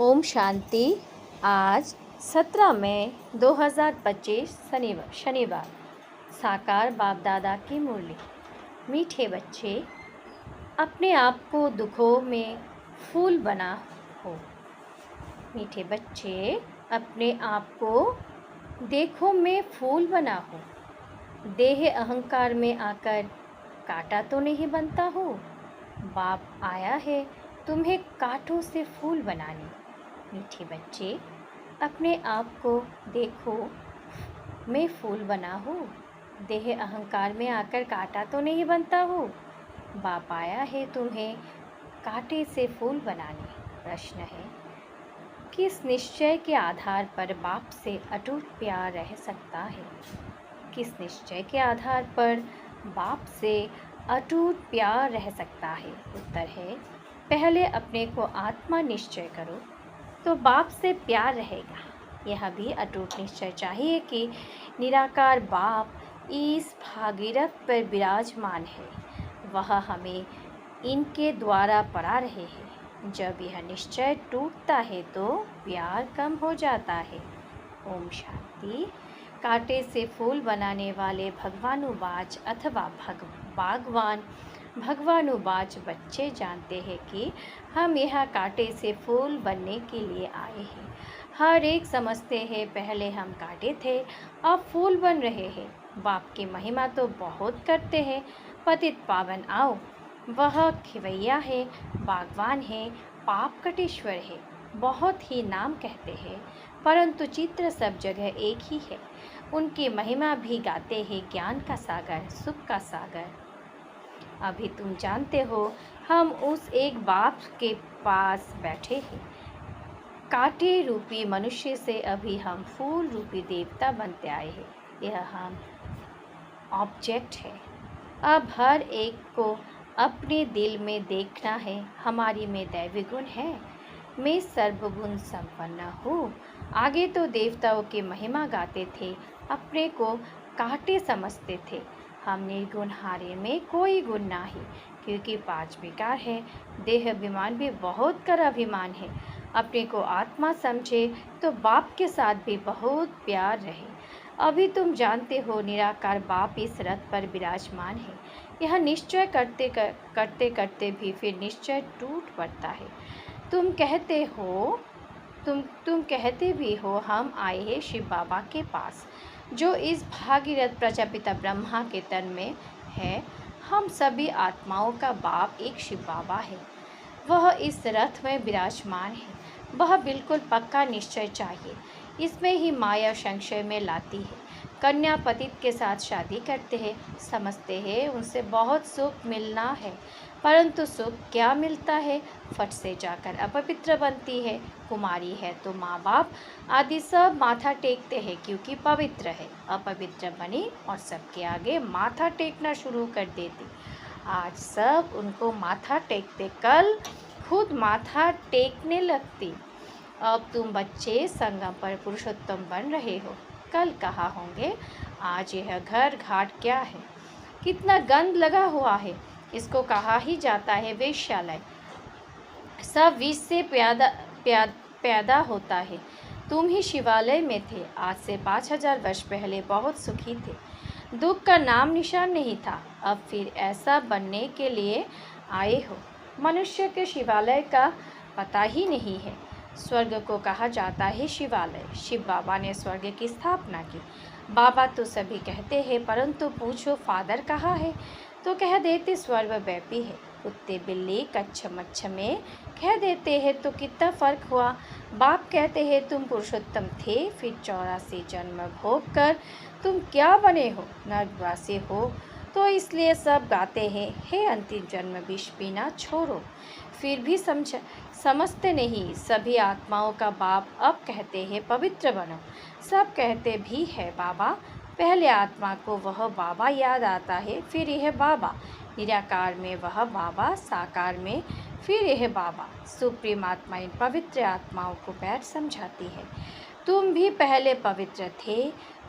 ओम शांति। आज 17 मई 2025 शनिवार। साकार बाप दादा की मुरली। मीठे बच्चे, अपने आप को दुखों में फूल बना हो। मीठे बच्चे, अपने आप को देखो में फूल बना हो। देह अहंकार में आकर कांटा तो नहीं बनता हो। बाप आया है तुम्हें कांटों से फूल बनाने। मीठे बच्चे, अपने आप को देखो मैं फूल बना हो। देह अहंकार में आकर कांटा तो नहीं बनता हो। बाप आया है तुम्हें कांटे से फूल बनाने। प्रश्न है, किस निश्चय के आधार पर बाप से अटूट प्यार रह सकता है? किस निश्चय के आधार पर बाप से अटूट प्यार रह सकता है? उत्तर है, पहले अपने को आत्मा निश्चय करो तो बाप से प्यार रहेगा। यह भी अटूट निश्चय चाहिए कि निराकार बाप इस भागीरथ पर विराजमान है, वह हमें इनके द्वारा पढ़ा रहे हैं। जब यह निश्चय टूटता है तो प्यार कम हो जाता है। ओम शांति। कांटे से फूल बनाने वाले भगवानुवाच अथवा भगवानुवाच बच्चे जानते हैं कि हम यह कांटे से फूल बनने के लिए आए हैं। हर एक समझते हैं पहले हम कांटे थे, अब फूल बन रहे हैं। बाप की महिमा तो बहुत करते हैं। पतित पावन आओ, वह खिवैया है, बागवान है, पाप कटेश्वर है। बहुत ही नाम कहते हैं, परंतु चित्र सब जगह एक ही है। उनकी महिमा भी गाते हैं, ज्ञान का सागर, सुख का सागर। अभी तुम जानते हो, हम उस एक बाप के पास बैठे हैं। कांटे रूपी मनुष्य से अभी हम फूल रूपी देवता बनते आए हैं। यह हम ऑब्जेक्ट है। अब हर एक को अपने दिल में देखना है, हमारी में दैवी गुण है, मैं सर्वगुण संपन्न हूँ। आगे तो देवताओं की महिमा गाते थे, अपने को कांटे समझते थे। हम निर्गुण हारे में कोई गुण नहीं, क्योंकि 5 विकार है। देह अभिमान भी बहुत कर अभिमान है। अपने को आत्मा समझे तो बाप के साथ भी बहुत प्यार रहे। अभी तुम जानते हो, निराकार बाप इस रथ पर विराजमान है। यह निश्चय करते करते भी फिर निश्चय टूट पड़ता है। तुम कहते भी हो, हम आए हैं शिव बाबा के पास, जो इस भागीरथ प्रजापिता ब्रह्मा के तन में है। हम सभी आत्माओं का बाप एक शिव बाबा है, वह इस रथ में विराजमान है। वह बिल्कुल पक्का निश्चय चाहिए, इसमें ही माया संशय में लाती है। कन्या पतित के साथ शादी करते हैं, समझते हैं उनसे बहुत सुख मिलना है, परंतु सुख क्या मिलता है? फट से जाकर अपवित्र बनती है। कुमारी है तो माँ बाप आदि सब माथा टेकते हैं, क्योंकि पवित्र है। अपवित्र बनी और सबके आगे माथा टेकना शुरू कर देती। आज सब उनको माथा टेकते, कल खुद माथा टेकने लगती। अब तुम बच्चे संगम पर पुरुषोत्तम बन रहे हो, कल कहाँ होंगे? आज यह घर घाट क्या है? कितना गंद लगा हुआ है। इसको कहा ही जाता है वेश्यालय। सब विष से पैदा होता है। तुम ही शिवालय में थे, आज से 5000 वर्ष पहले बहुत सुखी थे। दुख का नाम निशान नहीं था, अब फिर ऐसा बनने के लिए आए हो। मनुष्य के शिवालय का पता ही नहीं है। स्वर्ग को कहा जाता है शिवालय। शिव बाबा ने स्वर्ग की स्थापना की। बाबा तो सभी कहते हैं, परंतु पूछो फादर कहाँ है तो कह देते स्वर्ग व्यापी है। कुत्ते बिल्ली कच्छ मच्छ में कह देते हैं तो कितना फर्क हुआ। बाप कहते हैं तुम पुरुषोत्तम थे, फिर 84 जन्म भोग कर तुम क्या बने हो? नरकवासी हो। तो इसलिए सब गाते हैं, हे अंतिम जन्म विष पीना छोड़ो। फिर भी समझते नहीं। सभी आत्माओं का बाप अब कहते हैं पवित्र बनो। सब कहते भी है बाबा। पहले आत्मा को वह बाबा याद आता है, फिर यह बाबा। निराकार में वह बाबा, साकार में फिर यह बाबा। सुप्रीम आत्मा इन पवित्र आत्माओं को बैठ समझाती है। तुम भी पहले पवित्र थे,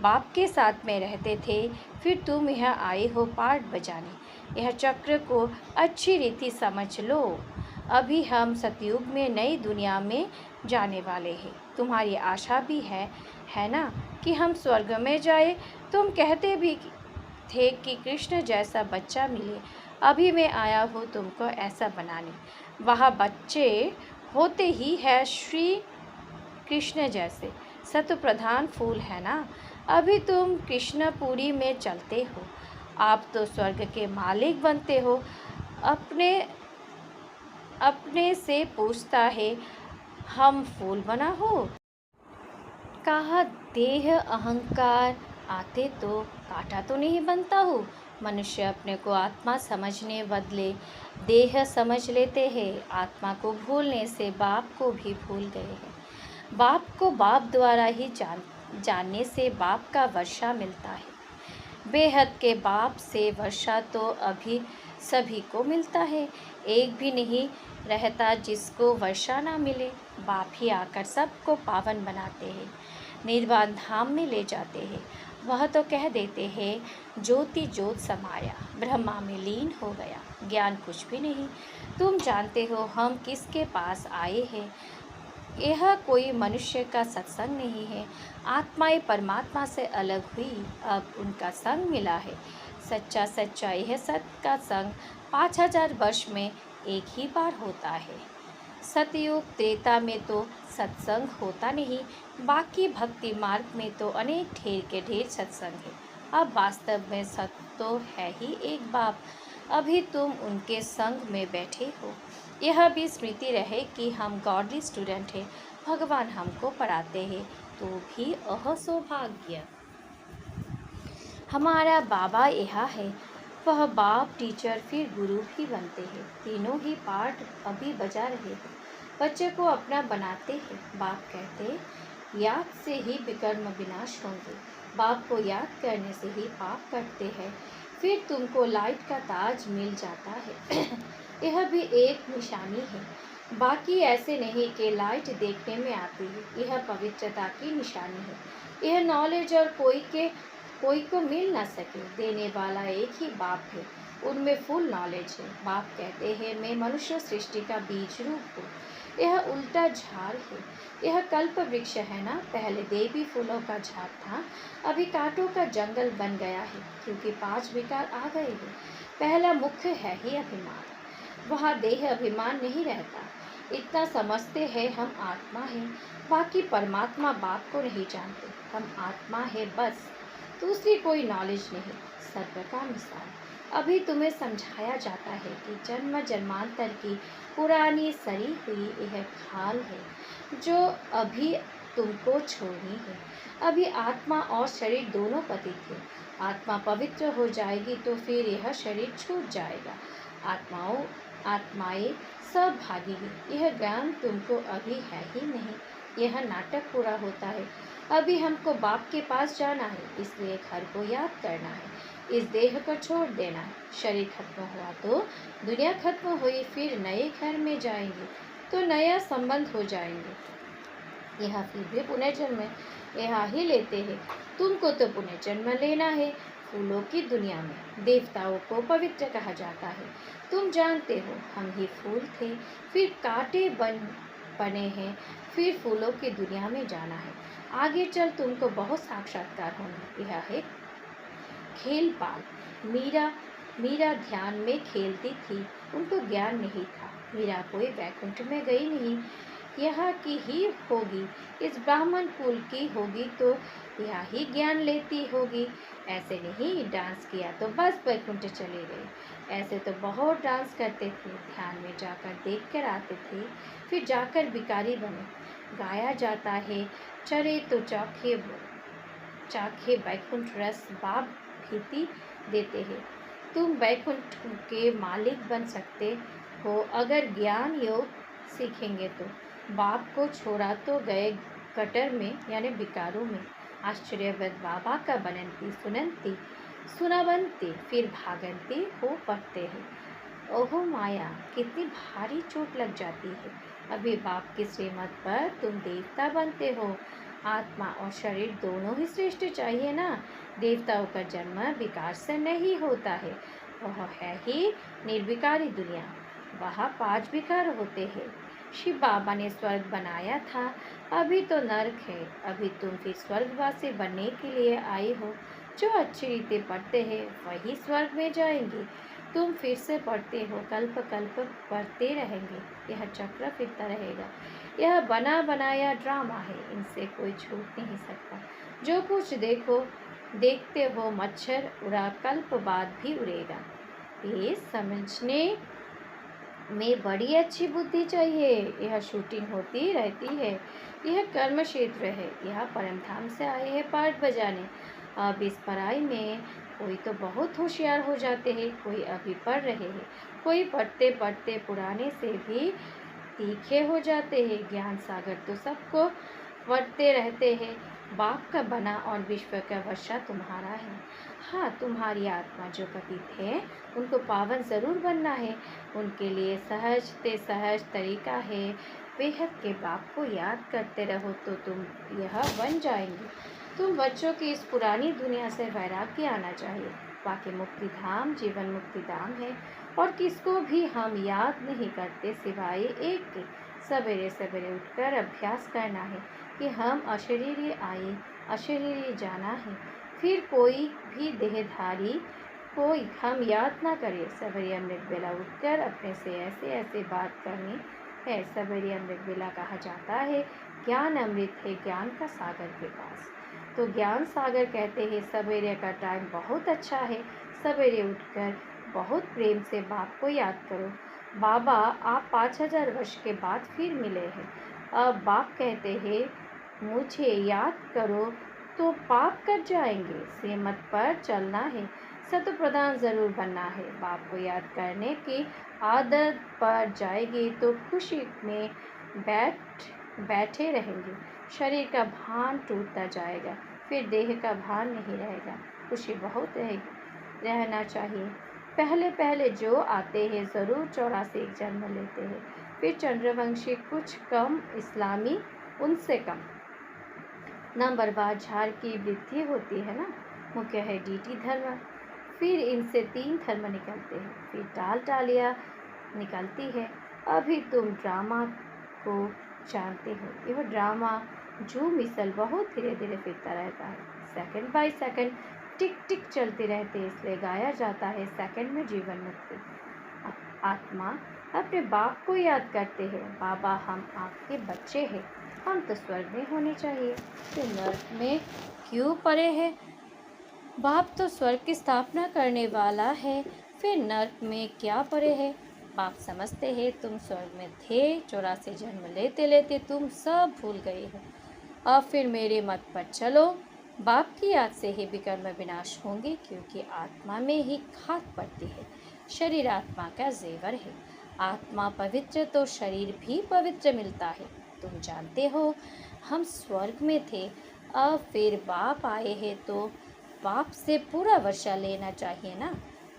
बाप के साथ में रहते थे, फिर तुम यहाँ आए हो पाठ बजाने। यह चक्र को अच्छी रीति समझ लो। अभी हम सतयुग में नई दुनिया में जाने वाले हैं। तुम्हारी आशा भी है ना कि हम स्वर्ग में जाए। तुम कहते भी थे कि कृष्ण जैसा बच्चा मिले। अभी मैं आया हूँ तुमको ऐसा बनाने। वह बच्चे होते ही है श्री कृष्ण जैसे सत्व प्रधान फूल है ना। अभी तुम कृष्णपुरी में चलते हो। आप तो स्वर्ग के मालिक बनते हो। अपने अपने से पूछता है, हम फूल बना हो। कहा, देह अहंकार आते तो कांटा तो नहीं बनता हो। मनुष्य अपने को आत्मा समझने बदले देह समझ लेते हैं। आत्मा को भूलने से बाप को भी भूल गए हैं। बाप को बाप द्वारा ही जानने से बाप का वर्षा मिलता है। बेहद के बाप से वर्षा तो अभी सभी को मिलता है। एक भी नहीं रहता जिसको वर्षा ना मिले। बाप ही आकर सबको पावन बनाते हैं, निर्वाण धाम में ले जाते हैं। वह तो कह देते हैं, ज्योति ज्योत समाया, ब्रह्मा में लीन हो गया। ज्ञान कुछ भी नहीं। तुम जानते हो हम किसके पास आए हैं। यह कोई मनुष्य का सत्संग नहीं है। आत्माएं परमात्मा से अलग हुई, अब उनका संग मिला है। सच्चा सच्चा यह सत्य का संग 5000 वर्ष में एक ही बार होता है। सतयुग त्रेता में तो सत्संग होता नहीं। बाकी भक्ति मार्ग में तो अनेक ढेर के ढेर सत्संग है। अब वास्तव में सत्य तो है ही एक बाप। अभी तुम उनके संग में बैठे हो। यह भी स्मृति रहे कि हम गॉडली स्टूडेंट हैं। भगवान हमको पढ़ाते हैं तो भी सौभाग्य। हमारा बाबा यह है। वह बाप, टीचर फिर गुरु भी बनते हैं। तीनों ही पार्ट अभी बजा रहे हैं। बच्चे को अपना बनाते हैं। बाप कहते, याद से ही विकर्म विनाश होंगे। बाप को याद करने से ही पाप कटते हैं। फिर तुमको लाइट का ताज मिल जाता है। यह भी एक निशानी है। बाकी ऐसे नहीं कि लाइट देखने में आती है। यह पवित्रता की निशानी है। यह नॉलेज और कोई को मिल ना सके। देने वाला एक ही बाप है। उनमें फुल नॉलेज है। बाप कहते हैं, मैं मनुष्य सृष्टि का बीज रूप हूँ। यह उल्टा झाड़ है। यह कल्प वृक्ष है ना। पहले देवी फूलों का झाड़ था, अभी कांटों का जंगल बन गया है, क्योंकि 5 विकार आ गए हैं। पहला मुख्य है ही अभिमान। वहाँ देह अभिमान नहीं रहता। इतना समझते हैं हम आत्मा हैं। बाकी परमात्मा बाप को नहीं जानते। हम आत्मा है बस, दूसरी कोई नॉलेज नहीं। सर्व का मिसाल अभी तुम्हें समझाया जाता है कि जन्म जन्मांतर की पुरानी सरी हुई यह खाल है जो अभी तुमको छोड़नी है। अभी आत्मा और शरीर दोनों पतित है। आत्मा पवित्र हो जाएगी तो फिर यह शरीर छूट जाएगा। आत्माएं सब भागेगी। यह ज्ञान तुमको अभी है ही नहीं। यह नाटक पूरा होता है। अभी हमको बाप के पास जाना है, इसलिए घर को याद करना है। इस देह को छोड़ देना है। शरीर खत्म हुआ तो दुनिया खत्म हुई, फिर नए घर में जाएंगे तो नया संबंध हो जाएंगे। यह फिर भी पुनर्जन्म यहाँ ही लेते हैं। तुमको तो पुनर्जन्म लेना है फूलों की दुनिया में। देवताओं को पवित्र कहा जाता है। तुम जानते हो हम ही फूल थे, फिर कांटे बने हैं, फिर फूलों की दुनिया में जाना है। आगे चल तुमको बहुत साक्षात्कार होंगे। यह है खेल पाल। मीरा ध्यान में खेलती थी, उनको ज्ञान नहीं था। मीरा कोई वैकुंठ में गई नहीं, यहाँ की ही होगी। इस ब्राह्मण कुल की होगी तो यहाँ ही ज्ञान लेती होगी। ऐसे नहीं डांस किया तो बस वैकुंठ चले गए। ऐसे तो बहुत डांस करते थे, ध्यान में जाकर देख कर आते थे, फिर जाकर भिखारी बने। गाया जाता है, चरे तो चाखे वैकुंठ रस, बाप भीति देते हैं। तुम वैकुंठ के मालिक बन सकते हो अगर ज्ञान योग सीखेंगे तो। बाप को छोड़ा तो गए गटर में यानी विकारों में। आश्चर्यवत बाबा का बनंती सुनंती सुनावंती फिर भागंती हो पड़ते हैं। ओहो माया, कितनी भारी चोट लग जाती है। अभी बाप की श्रीमत पर तुम देवता बनते हो। आत्मा और शरीर दोनों ही श्रेष्ठ चाहिए ना। देवताओं का जन्म विकार से नहीं होता है, वह है ही निर्विकारी दुनिया। वहाँ 5 विकार होते हैं। शिव बाबा ने स्वर्ग बनाया था, अभी तो नर्क है। अभी तुम फिर स्वर्गवासी बनने के लिए आई हो। जो अच्छी रीति पढ़ते हैं वही स्वर्ग में जाएंगे। तुम फिर से पढ़ते हो, कल्प कल्प पढ़ते रहेंगे। यह चक्र फिरता रहेगा। यह बना बनाया ड्रामा है, इनसे कोई छूट नहीं सकता। जो कुछ देखते हो मच्छर उड़ा, कल्प बाद भी उड़ेगा। ये समझने में बड़ी अच्छी बुद्धि चाहिए। यह शूटिंग होती रहती है। यह कर्म क्षेत्र है। यह परमधाम से आए हैं पाठ बजाने। अब इस पढ़ाई में कोई तो बहुत होशियार हो जाते हैं, कोई अभी पढ़ रहे हैं, कोई पढ़ते पढ़ते पुराने से भी तीखे हो जाते हैं। ज्ञान सागर तो सबको बढ़ते रहते हैं। बाप का बना और विश्व का वर्षा तुम्हारा है। हाँ, तुम्हारी आत्मा जो पतित है उनको पावन ज़रूर बनना है। उनके लिए सहज से सहज तरीका है। बेहद के बाप को याद करते रहो तो तुम यह बन जाएंगे। तुम बच्चों की इस पुरानी दुनिया से वैराग्य आना चाहिए। बाकी मुक्ति धाम जीवन मुक्ति धाम है और किसको भी हम याद नहीं करते सिवाय एक के। सवेरे सवेरे उठकर अभ्यास करना है कि हम अशरीरी आए, अशरीरी जाना है। फिर कोई भी देहधारी कोई हम याद ना करे। सवेरे अमृत बेला उठकर अपने से ऐसे ऐसे बात करनी है। सवेरे अमृत बेला कहा जाता है ज्ञान अमृत है ज्ञान का सागर के पास। तो ज्ञान सागर कहते हैं सवेरे का टाइम बहुत अच्छा है। सवेरे उठकर बहुत प्रेम से बाप को याद करो। बाबा आप 5000 वर्ष के बाद फिर मिले हैं। अब बाप कहते हैं मुझे याद करो तो पाप कट जाएंगे। श्रीमत पर चलना है, सत्य प्रधान ज़रूर बनना है। बाप को याद करने की आदत पड़ जाएगी तो खुशी में बैठे रहेंगे। शरीर का भान टूटता जाएगा, फिर देह का भान नहीं रहेगा। खुशी बहुत रहना चाहिए। पहले पहले जो आते हैं ज़रूर 84 जन्म लेते हैं, फिर चंद्रवंशी कुछ कम, इस्लामी उनसे कम। नंबरवार झाड़ की वृद्धि होती है ना। मुख्य है डीटी धर्म, फिर इनसे 3 धर्म निकलते हैं, फिर टाल टालियाँ निकलती है। अभी तुम ड्रामा को जानते हो। यह ड्रामा जो मिसल बहुत धीरे धीरे फिरता रहता है। सेकंड बाय सेकंड टिक टिक चलते रहते, इसलिए गाया जाता है सेकंड में जीवन मुक्ति। आत्मा अपने बाप को याद करते हैं। बाबा हम आपके बच्चे हैं, हम तो स्वर्ग में होने चाहिए, तो नर्क में क्यों पड़े हैं? बाप तो स्वर्ग की स्थापना करने वाला है, फिर नर्क में क्या पड़े हैं? बाप समझते हैं तुम स्वर्ग में थे, 84 जन्म लेते लेते तुम सब भूल गए हो। अब फिर मेरे मत पर चलो। बाप की याद से ही विकर्म विनाश होंगे, क्योंकि आत्मा में ही खाक पड़ती है। शरीर आत्मा का जेवर है। आत्मा पवित्र तो शरीर भी पवित्र मिलता है। तुम जानते हो हम स्वर्ग में थे, अब फिर बाप आए हैं तो बाप से पूरा वर्षा लेना चाहिए ना।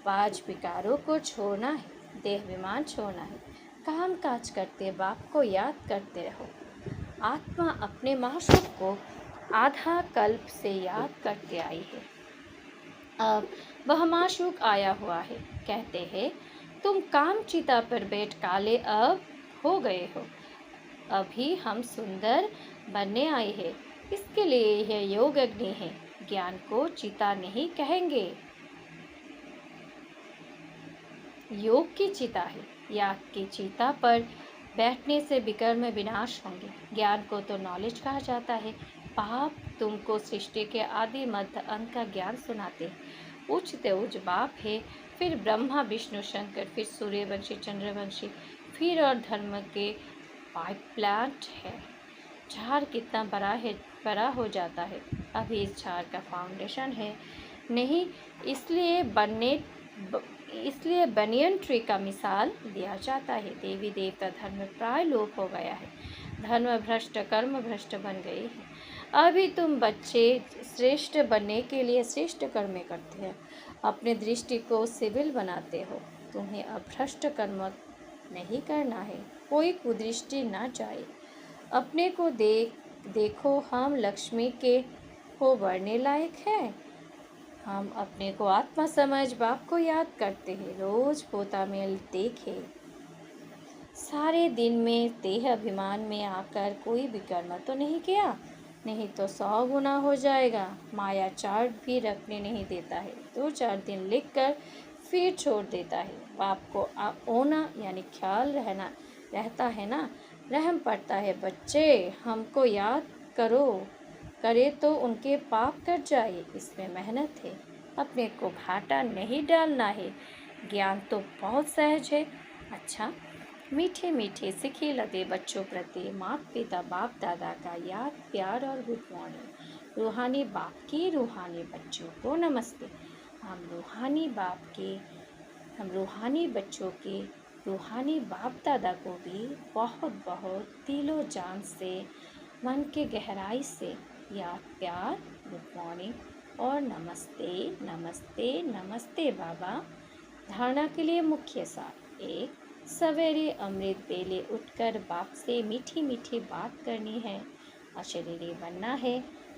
5 विकारों को छोड़ना है, देह विमान छोड़ना है। काम काज करते बाप को याद करते रहो। आत्मा अपने महाशुभ को आधा कल्प से याद करके आई है। अब वह माशूक आया हुआ है। कहते हैं तुम काम चिता पर बैठ काले अब हो गए हो। अभी हम सुंदर बनने आए हैं, इसके लिए यह योग अग्नि है। ज्ञान को चिता नहीं कहेंगे, योग की चिता है। याद की चिता पर बैठने से विकर्म विनाश होंगे। ज्ञान को तो नॉलेज कहा जाता है। बाप तुमको सृष्टि के आदि मध्य अंत का ज्ञान सुनाते हैं। उच्च ते उच्च बाप है, फिर ब्रह्मा विष्णु शंकर, फिर सूर्यवंशी चंद्रवंशी, फिर और धर्म के पाइप प्लांट है। झाड़ कितना बड़ा हो जाता है। अभी इस झाड़ का फाउंडेशन है नहीं, इसलिए बनियन ट्री का मिसाल दिया जाता है। देवी देवता धर्म प्राय लोप हो गया है। धर्म भ्रष्ट कर्म भ्रष्ट बन गए हैं। अभी तुम बच्चे श्रेष्ठ बनने के लिए श्रेष्ठ कर्म करते हैं। अपने दृष्टि को सिविल बनाते हो। तुम्हें अब भ्रष्ट कर्म नहीं करना है, कोई कुदृष्टि ना जाए। अपने को देखो हम लक्ष्मी के हो बढ़ने लायक हैं। हम अपने को आत्मा समझ बाप को याद करते हैं। रोज पोता मेल देखे सारे दिन में देह अभिमान में आकर कोई भी कर्म तो नहीं किया, नहीं तो 100 गुना हो जाएगा। माया चार्ट भी रखने नहीं देता है, 2-4 दिन लिखकर फिर छोड़ देता है। बाप को ओना यानी ख्याल रहता है ना, रहम पड़ता है। बच्चे हमको याद करो, करे तो उनके पाप कट जाए, इसमें मेहनत है, अपने को घाटा नहीं डालना है। ज्ञान तो बहुत सहज है। अच्छा, मीठे मीठे सिखे लदे बच्चों प्रति माता पिता बाप दादा का याद प्यार और गुड मॉर्निंग। रूहानी बाप की रूहानी बच्चों को नमस्ते। हम रूहानी बच्चों के रूहानी बाप दादा को भी बहुत बहुत दिलो जान से, मन के गहराई से याद प्यार गुड मॉर्निंग और नमस्ते नमस्ते नमस्ते बाबा। धारणा के लिए मुख्य सार। 1, सवेरे अमृत बेले उठकर बाप से मीठी मीठी बात करनी है। अशरीरी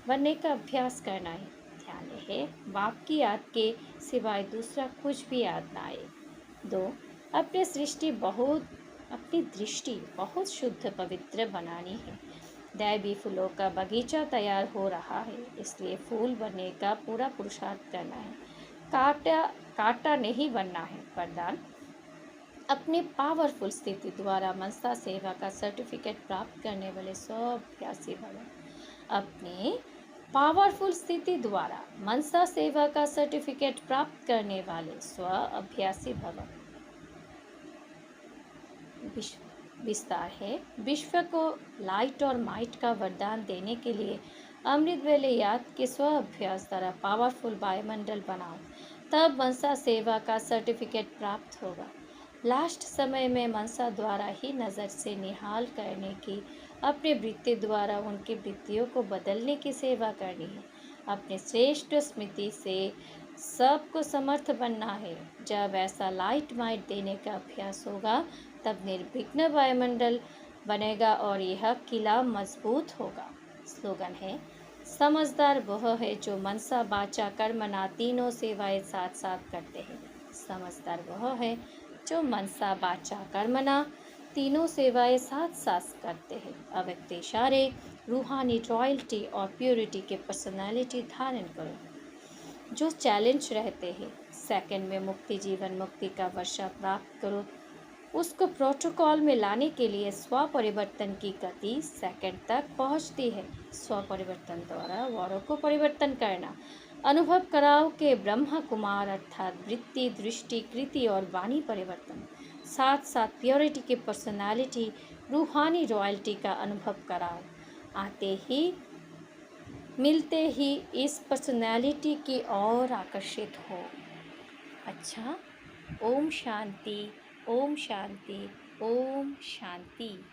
बनने का अभ्यास करना है। ध्यान रहे बाप की याद के सिवाय दूसरा कुछ भी याद ना आए। 2, अपनी दृष्टि बहुत शुद्ध पवित्र बनानी है। दैवी फूलों का बगीचा तैयार हो रहा है, इसलिए फूल बनने का पूरा पुरुषार्थ करना है। कांटा नहीं बनना है। वरदान, अपने पावरफुल स्थिति द्वारा मनसा सेवा का सर्टिफिकेट प्राप्त करने वाले स्वाभ्यासी भव। अपने पावरफुल स्थिति द्वारा मनसा सेवा का सर्टिफिकेट प्राप्त करने वाले स्व अभ्यासी भव। विस्तार है। विश्व को लाइट और माइट का वरदान देने के लिए अमृत वेले याद के स्व अभ्यास द्वारा पावरफुल वायुमंडल बनाओ, तब मनसा सेवा का सर्टिफिकेट प्राप्त होगा। लास्ट समय में मनसा द्वारा ही नज़र से निहाल करने की, अपने वृत्ति द्वारा उनकी वृत्तियों को बदलने की सेवा करनी है। अपने श्रेष्ठ स्मृति से सबको समर्थ बनना है। जब ऐसा लाइट माइट देने का अभ्यास होगा, तब निर्विघ्न वायुमंडल बनेगा और यह किला मजबूत होगा। स्लोगन है, समझदार वह है जो मनसा वाचा कर्मणा तीनों सेवाएं साथ साथ करते हैं। समझदार वह है जो मनसा वाचा कर्मणा तीनों सेवाएं साथ साथ करते हैं। अव्यक्त इशारे, रूहानी रॉयल्टी और प्योरिटी के पर्सनालिटी धारण करो जो चैलेंज रहते हैं। सेकंड में मुक्ति जीवन मुक्ति का वर्षा प्राप्त करो। उसको प्रोटोकॉल में लाने के लिए स्व परिवर्तन की गति सेकंड तक पहुंचती है। स्व परिवर्तन द्वारा वारों को परिवर्तन करना। अनुभव कराओ के ब्रह्मा कुमार अर्थात वृत्ति दृष्टि कृति और वाणी परिवर्तन, साथ साथ प्योरिटी की पर्सनालिटी रूहानी रॉयल्टी का अनुभव कराओ। आते ही मिलते ही इस पर्सनालिटी की ओर आकर्षित हो। अच्छा, ओम शांति, ओम शांति, ओम शांति।